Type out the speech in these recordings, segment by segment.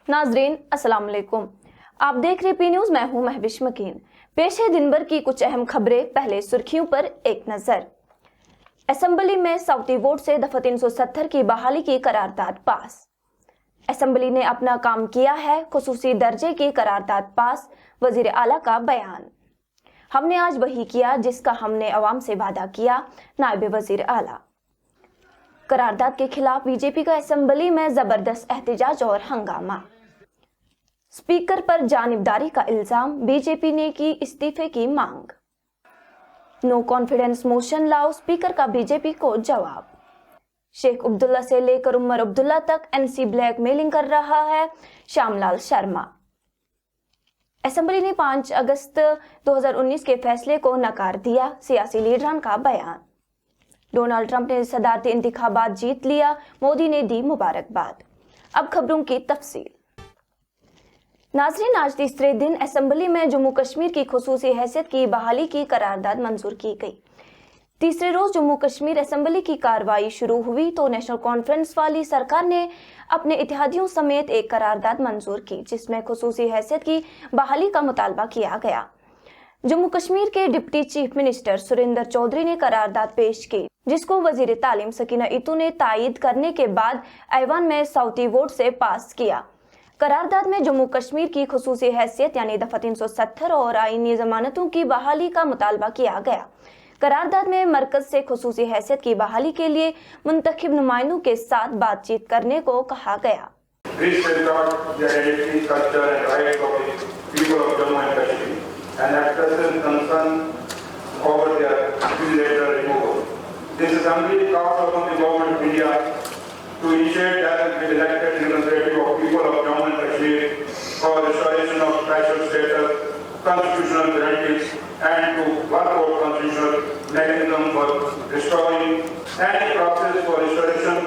नाजरीन अस्सलाम वालेकुम, आप देख रहे पी न्यूज। मैं हूं महविश मकीन। पेश है दिन भर की कुछ अहम खबरें। पहले सुर्खियों पर एक नजर। असेंबली में साउथी वोट से दफा 370 की बहाली की करारदाद पास। असेंबली ने अपना काम किया है, खुसूसी दर्जे की करारदाद पास। वजीर आला का बयान। हमने आज वही किया जिसका हमने अवाम से वादा किया, नायब वजीर आला। करारदाद के खिलाफ बीजेपी का असेंबली में जबरदस्त एहतजाज और हंगामा। स्पीकर पर जानिबदारी का इल्जाम, बीजेपी ने की इस्तीफे की मांग। नो कॉन्फिडेंस मोशन लाओ, स्पीकर का बीजेपी को जवाब। शेख अब्दुल्ला से लेकर उमर अब्दुल्ला तक एनसी ब्लैकमेलिंग कर रहा है, श्यामलाल शर्मा। असेंबली ने 5 अगस्त 2019 के फैसले को नकार दिया, सियासी लीडरान का बयान। डोनाल्ड ट्रंप ने सदारती इंतखाबात जीत लिया, मोदी ने दी मुबारकबाद। अब खबरों की तफसील। नाज़रीन, आज तीसरे दिन असेंबली में जम्मू कश्मीर की खुसूसी हैसियत की बहाली की करारदाद मंजूर की गई। तीसरे रोज जम्मू कश्मीर असेंबली की कार्रवाई शुरू हुई तो नेशनल कॉन्फ्रेंस वाली सरकार ने अपने इत्तेहादियों समेत एक करारदाद मंजूर की, जिसमें खुसूसी हैसियत की बहाली का मुतालबा किया गया। जम्मू कश्मीर के deputy chief minister Surinder Choudhary ने करारदाद पेश की, जिसको वजीर तालीम सकीना इतू ने तायद करने के बाद ऐवान में साउथी वोट से पास किया। करारदाद में जम्मू कश्मीर की खुसूसी हैसियत यानी दफा 370 और आईनी जमानतों की बहाली का मुतालबा किया गया। करारदाद में मरकज से खुसूसी हैसियत की बहाली के लिए मुंतखब नुमाइंदों के साथ बातचीत करने को कहा गया। And expresses concern over their unilateral removal. This assembly calls upon the government of India to initiate dialogue with elected representatives of people of Jammu and Kashmir for restoration of special status, constitutional guarantees, and to work out constitutional mechanism for restoring any process for restoration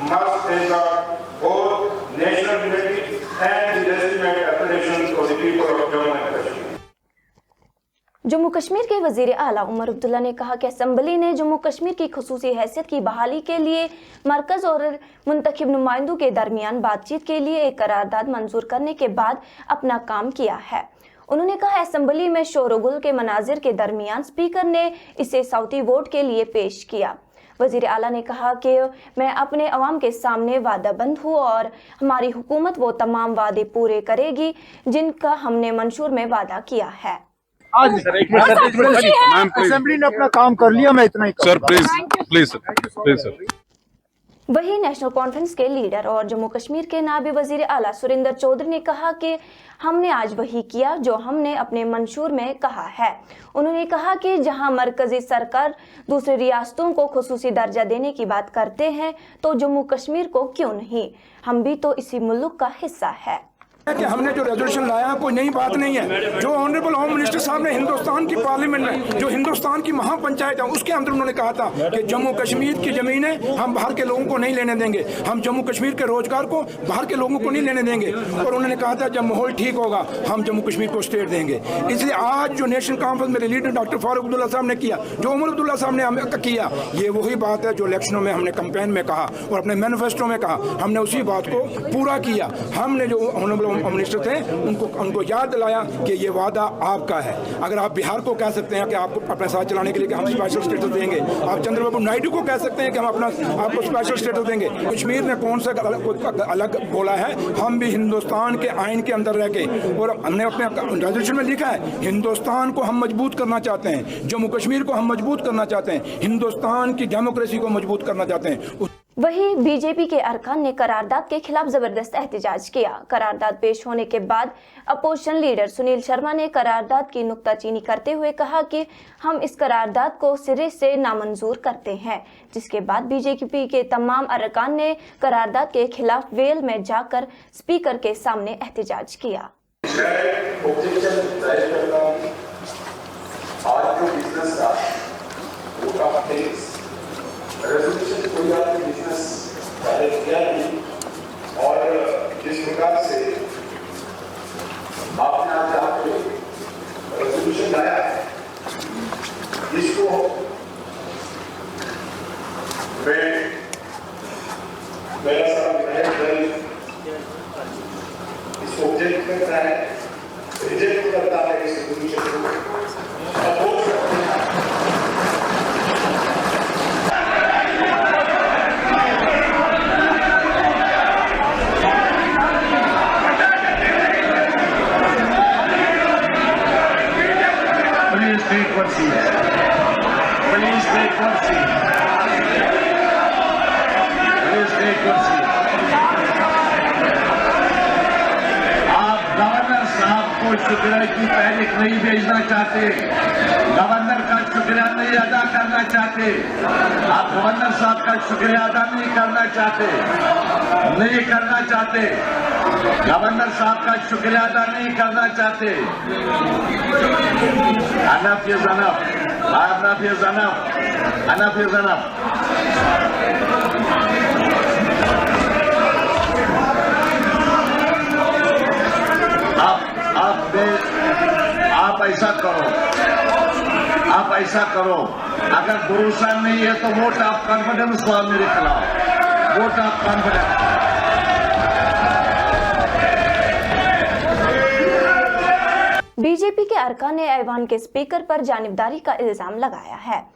must safeguard both national unity and the legitimate aspirations of the people of Jammu and Kashmir. Jammu Kashmir के वजीर आला उमर अब्दुल्ला ने कहा कि assembly ने जम्मू कश्मीर की खुसूसी हैसियत की बहाली के लिए मरकज और मुंतखब नुमाइंदों के दरमियान बातचीत के लिए एक करारदाद मंजूर करने के बाद अपना काम किया है। उन्होंने कहा, असेंबली में शोरगुल के मनाजिर के दरमियान स्पीकर ने इसे साउथी वोट के लिए पेश किया। वजीर आला ने कहा कि मैं अपने अवाम के सामने वादाबंद हूँ और हमारी हुकूमत वो तमाम वादे पूरे करेगी जिनका हमने मंशूर में वादा किया है। आज असेंबली ने अपना काम कर लिया, मैं इतना ही सर प्लीज सर। वही नेशनल कॉन्फ्रेंस के लीडर और जम्मू कश्मीर के नायब वजीर आला सुरेंद्र चौधरी ने कहा कि हमने आज वही किया जो हमने अपने मंशूर में कहा है। उन्होंने कहा कि जहां मरकजी सरकार दूसरी रियासतों को खुसूसी दर्जा देने की बात करते हैं तो जम्मू कश्मीर को क्यों नहीं, हम भी तो इसी मुल्क का हिस्सा है। कि हमने जो रेजोल्यूशन लाया कोई नई बात नहीं है। जो ऑनरेबल होम मिनिस्टर साहब ने हिंदुस्तान की पार्लियामेंट में जो हिंदुस्तान की महापंचायत है उसके अंदर उन्होंने कहा था कि जम्मू कश्मीर की जमीनें हम बाहर के लोगों को नहीं लेने देंगे, हम जम्मू कश्मीर के रोजगार को बाहर के लोगों को नहीं लेने देंगे। और उन्होंने कहा था जब माहौल ठीक होगा हम जम्मू कश्मीर को स्टेट देंगे। इसलिए आज जो नेशनल कॉन्फ्रेंस मेरे लीडर डॉक्टर फारूक अब्दुल्ला साहब ने किया, जो उमर अब्दुल्ला साहब ने किया, ये वही बात है जो इलेक्शनों में हमने कैंपेन में कहा और अपने मैनिफेस्टो में कहा। हमने उसी बात को पूरा किया। हमने जो ऑनरेबल होम मिनिस्टर थे उनको याद दिलाया कि ये वादा आपका है। अगर आप बिहार को कह सकते हैं कि आपको अपने साथ चलाने के लिए कि हम स्पेशल स्टेटस देंगे, आप चंद्रबाबू नायडू को कह सकते हैं कि हम आपको स्पेशल स्टेटस देंगे। कश्मीर ने कौन सा अलग बोला है? हम भी हिंदुस्तान के आइन के अंदर रह के, और हमने अपने रेजोल्यूशन में लिखा है हिंदुस्तान को हम मजबूत करना चाहते हैं, जम्मू कश्मीर को हम मजबूत करना चाहते हैं, हिंदुस्तान की डेमोक्रेसी को मजबूत करना चाहते हैं। वहीं बीजेपी के अरकान ने करारदाद के खिलाफ जबरदस्त एहतजाज किया। करारदाद पेश होने के बाद अपोजिशन लीडर सुनील शर्मा ने करारदाद की नुक्ताचीनी करते हुए कहा कि हम इस करारदाद को सिरे से नामंजूर करते हैं, जिसके बाद बीजेपी के तमाम अरकान ने करारदाद के खिलाफ वेल में जाकर स्पीकर के सामने एहतजाज किया। रेजोल्यूशन कोई आपने बिजनेस पहले किया नहीं और जिस प्रकार से आपने आज यहाँ पे रेजोल्यूशन लाया है जिसको मेरा सारा विधायक दल ऑब्जेक्ट करता है, रिजेक्ट करता है इस रेजोल्यूशन को, अपोज करते हैं। Please take one seat. Please take one seat. Please take one seat. आप गवर्नर साहब को शुक्रिया की तहरीक नहीं भेजना चाहते, गवर्नर का शुक्रिया नहीं अदा करना चाहते, आप गवर्नर साहब का शुक्रिया अदा नहीं करना चाहते, गवर्नर साहब का शुक्रिया अदा नहीं करना चाहते। Enough is enough. Enough is enough. Enough is enough. आप ऐसा करो, अगर भरोसा नहीं है तो वोट ऑफ कॉन्फिडेंस दो मेरे खिलाफ, वोट ऑफ कॉन्फिडेंस। बीजेपी के अरकान ने ऐवान के स्पीकर पर जानिबदारी का इल्जाम लगाया है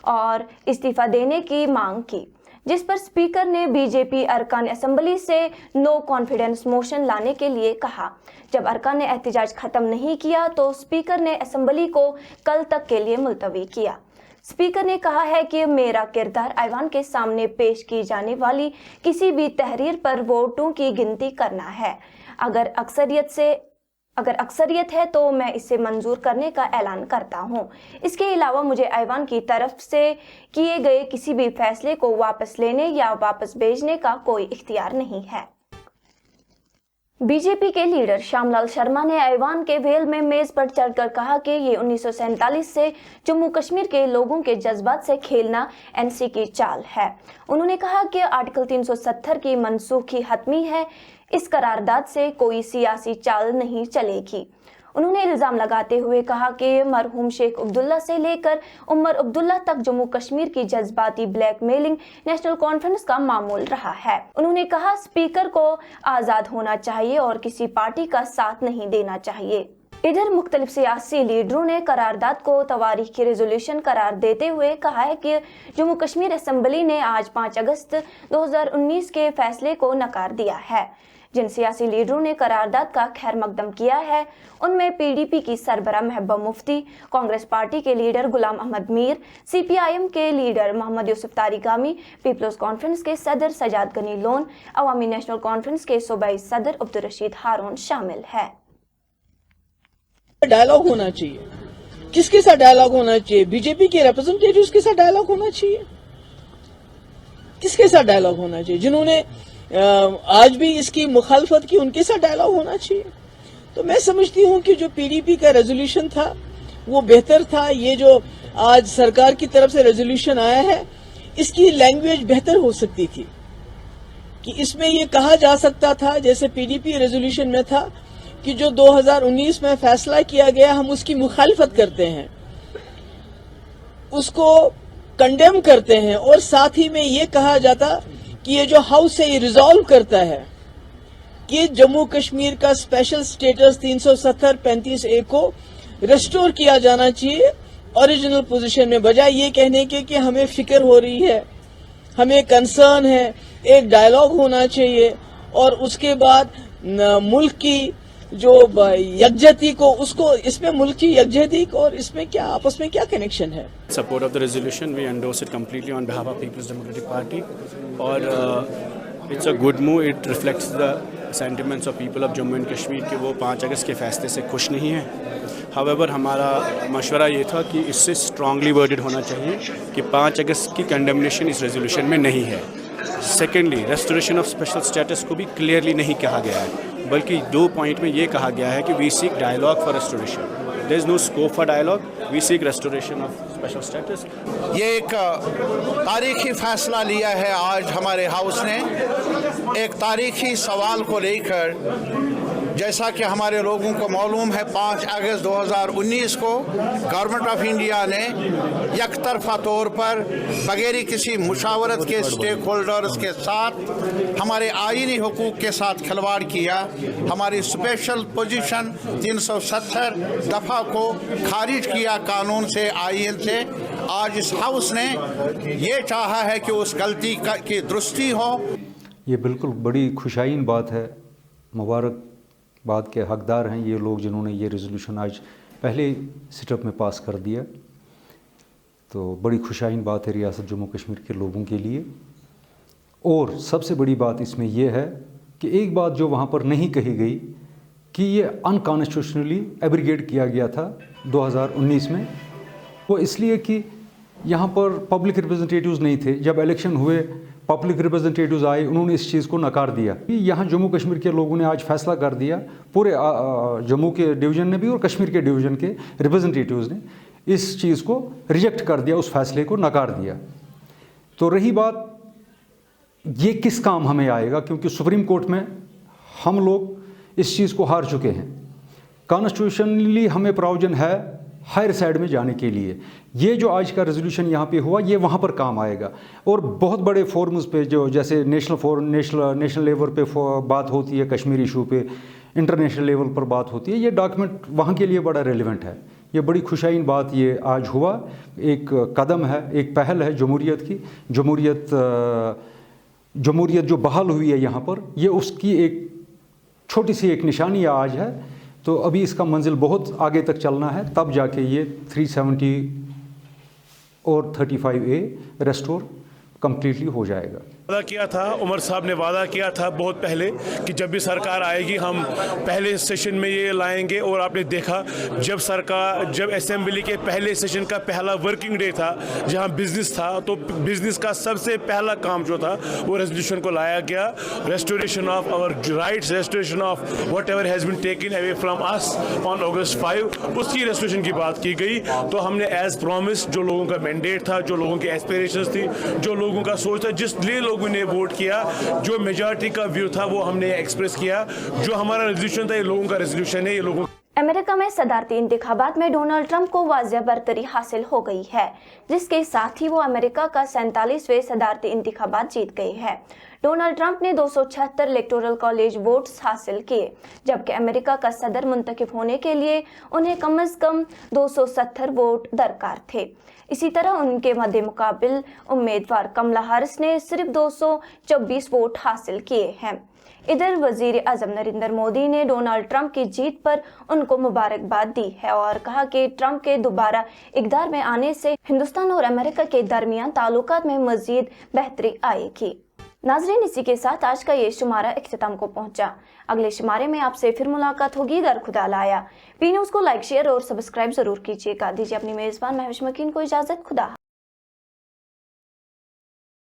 और इस्तीफा देने की मांग की, जिस पर स्पीकर ने बीजेपी अरकान असेंबली से नो कॉन्फिडेंस मोशन लाने के लिए कहा। जब अरकान ने एहतजाज खत्म नहीं किया तो स्पीकर ने असेंबली को कल तक के लिए मुलतवी किया। स्पीकर ने कहा है कि मेरा किरदार ऐवान के सामने पेश की जाने वाली किसी भी तहरीर पर वोटों की गिनती करना है। अगर अक्सरियत है तो मैं इसे मंजूर करने का ऐलान करता हूं। इसके अलावा मुझे ऐवान की तरफ से किए गए किसी भी फैसले को वापस लेने या वापस भेजने का कोई इख्तियार नहीं है। बीजेपी के लीडर श्यामलाल शर्मा ने ऐवान के वेल में मेज पर चढ़कर कहा कि ये 1947 से जम्मू कश्मीर के लोगों के जज्बात से खेलना एनसी की चाल है। उन्होंने कहा कि आर्टिकल 370 की मनसूखी हतमी है, इस करारदाद से कोई सियासी चाल नहीं चलेगी। उन्होंने इल्जाम लगाते हुए कहा कि मरहूम शेख अब्दुल्ला से लेकर उमर अब्दुल्ला तक जम्मू कश्मीर की जज्बाती ब्लैकमेलिंग नेशनल कॉन्फ्रेंस का मामूल रहा है। उन्होंने कहा स्पीकर को आजाद होना चाहिए और किसी पार्टी का साथ नहीं देना चाहिए। इधर मुख्तलिफ सियासी लीडरों ने करारदाद को तवारीखी रेजोल्यूशन करार देते हुए कहा है कि जम्मू कश्मीर असेंबली ने आज 5 अगस्त 2019 के फैसले को नकार दिया है। जिन सियासी लीडरों ने करारदाद का खैर मकदम किया है उनमें पीडीपी की सरबराह महबूबा मुफ्ती, कांग्रेस पार्टी के लीडर गुलाम अहमद मीर, सीपीआईएम के लीडर मोहम्मद यूसुफ तारिगामी, पीपल्स कॉन्फ्रेंस के सदर सजाद गनी लोन, अवामी नेशनल कॉन्फ्रेंस के सूबाई सदर अब्दुल रशीद हारून शामिल है। डायलॉग होना चाहिए, किसके साथ डायलॉग होना चाहिए? बीजेपी के रिप्रेजेंटेटिव्स के साथ डायलॉग होना चाहिए। किसके साथ डायलॉग होना चाहिए? जिन्होंने आज भी इसकी मुखालफत की, उनके साथ डायलॉग होना चाहिए। तो मैं समझती हूं कि जो पीडीपी का रेजोल्यूशन था वो बेहतर था। ये जो आज सरकार की तरफ से रेजोल्यूशन आया है इसकी लैंग्वेज बेहतर हो सकती थी कि इसमें ये कहा जा सकता था, जैसे पीडीपी रेजोल्यूशन में था कि जो 2019 में फैसला किया गया हम उसकी मुखालफत करते हैं, उसको कंडेम करते हैं, और साथ ही में ये कहा जाता कि ये जो हाउस है ये रिजॉल्व करता है कि जम्मू कश्मीर का स्पेशल स्टेटस 370-35A को रेस्टोर किया जाना चाहिए ओरिजिनल पोजीशन में, बजाय ये कहने के कि हमें फिक्र हो रही है, हमें कंसर्न है। एक डायलॉग होना चाहिए और उसके बाद मुल्क की जो यकजहती को, उसको, इसमें मुल्क की यकजहती और इसमें क्या आपस में क्या कनेक्शन है? Support of the resolution, we endorse it completely on behalf of People's Democratic Party, और it's a good move. It reflects the sentiments of people of Jammu and Kashmir कि वो 5 अगस्त के फैसले से खुश नहीं है। However, हमारा मशवरा ये था कि इससे स्ट्रांगली वर्डेड होना चाहिए कि 5 अगस्त की कंडेमनेशन इस रेजोल्यूशन में नहीं है। Secondly, restoration of special status को भी क्लियरली नहीं कहा गया है, बल्कि 2 पॉइंट में ये कहा गया है कि we seek dialogue for restoration. There is no scope for dialogue, we seek restoration of special status. ये एक तारीखी फैसला लिया है आज हमारे हाउस ने, एक तारीखी सवाल को लेकर जैसा कि हमारे लोगों को मालूम है 5 अगस्त 2019 को गवर्नमेंट ऑफ इंडिया ने यकतरफा तौर पर बगैर किसी मुशावरत के स्टेक होल्डर्स के साथ हमारे आईनी हुकूक के साथ खिलवाड़ किया। हमारी स्पेशल पोजीशन 370 दफ़ा को खारिज किया कानून से, आईन से। आज इस हाउस ने ये चाहा है कि उस गलती की दुरुस्ती हो। ये बिल्कुल बड़ी खुशाइन बात है, मुबारकबाद के हकदार हैं ये लोग जिन्होंने ये रेजोल्यूशन आज पहले सिटअप में पास कर दिया। तो बड़ी खुशाइन बात है रियासत जम्मू कश्मीर के लोगों के लिए। और सबसे बड़ी बात इसमें यह है कि एक बात जो वहाँ पर नहीं कही गई कि ये अनकॉन्स्टिट्यूशनली एब्रिगेट किया गया था 2019 में, वो इसलिए कि यहाँ पर पब्लिक रिप्रेजेंटेटिव्स नहीं थे। जब इलेक्शन हुए पब्लिक रिप्रेजेंटेटिव्स आए, उन्होंने इस चीज़ को नकार दिया। यहाँ जम्मू कश्मीर के लोगों ने आज फैसला कर दिया, पूरे जम्मू के डिवीज़न ने भी और कश्मीर के डिवीज़न के रिप्रेजेंटेटिव्स ने इस चीज़ को रिजेक्ट कर दिया, उस फैसले को नकार दिया। तो रही बात ये किस काम हमें आएगा, क्योंकि सुप्रीम कोर्ट में हम लोग इस चीज़ को हार चुके हैं। कॉन्स्टिट्यूशनली हमें प्रोविजन है हायर साइड में जाने के लिए। ये जो आज का रेजोल्यूशन यहाँ पे हुआ, ये वहाँ पर काम आएगा। और बहुत बड़े फोरम्स पे जो जैसे नेशनल लेवल पे बात होती है, कश्मीर इशू पे इंटरनेशनल लेवल पर बात होती है, ये डॉक्यूमेंट वहाँ के लिए बड़ा रेलिवेंट है। ये बड़ी खुशाइन बात ये आज हुआ, एक कदम है, एक पहल है जमहूरियत की। जमहूरियत जो बहाल हुई है यहाँ पर, ये उसकी एक छोटी सी एक निशानी आज है। तो अभी इसका मंजिल बहुत आगे तक चलना है, तब जाके ये 370 और 35A रेस्टोर कम्प्लीटली हो जाएगा। वादा किया था, उमर साहब ने वादा किया था बहुत पहले कि जब भी सरकार आएगी हम पहले सेशन में ये लाएंगे। और आपने देखा जब असेंबली के पहले सेशन का पहला वर्किंग डे था जहां बिजनेस था, तो बिजनेस का सबसे पहला काम जो था वो रेजोल्यूशन को लाया गया, restoration of our rights, restoration of whatever has been taken away from us on August 5, उसकी रेस्टोरेशन की बात की गई। तो हमने एज प्रॉमिस जो लोगों का मैंडेट था, जो लोगों की एस्पिरेशंस थी, जो लोगों का सोच था, जिस लिए लोगों ने वोट किया, जो मेजॉरिटी का व्यू था वो हमने एक्सप्रेस किया। जो हमारा रेजोल्यूशन था ये लोगों का रेजोल्यूशन है। ये लोगों अमेरिका में सदारती इंतखाबात में डोनाल्ड ट्रंप को वाज़ेह बरतरी हासिल हो गई है, जिसके साथ ही वो अमेरिका का 47वें सदारती इंतखाबात जीत गए हैं। डोनाल्ड ट्रंप ने 276 इलेक्टोरल कॉलेज वोट्स हासिल किए, जबकि अमेरिका का सदर मुंतखब होने के लिए उन्हें कम से कम 270 वोट दरकार थे। इसी तरह उनके मद्दे मुकाबिल उम्मीदवार कमला हैरिस ने सिर्फ 224 वोट हासिल किए हैं। इधर वजीर आजम नरेंद्र मोदी ने डोनाल्ड ट्रंप की जीत पर उनको मुबारकबाद दी है और कहा कि ट्रंप के दोबारा इक़्तिदार में आने से हिंदुस्तान और अमेरिका के दरमियान ताल्लुकात में मजीद बेहतरी आएगी। नाजरीन, इसी के साथ आज का ये शुमारा इख्तिताम को पहुंचा। अगले शुमारे में आपसे फिर मुलाकात होगी अगर खुदा लाया। पी न्यूज़ को लाइक, शेयर और सब्सक्राइब जरूर कीजिएगा। दीजिए अपनी मेजबान महविश मकीन को इजाजत। खुदा।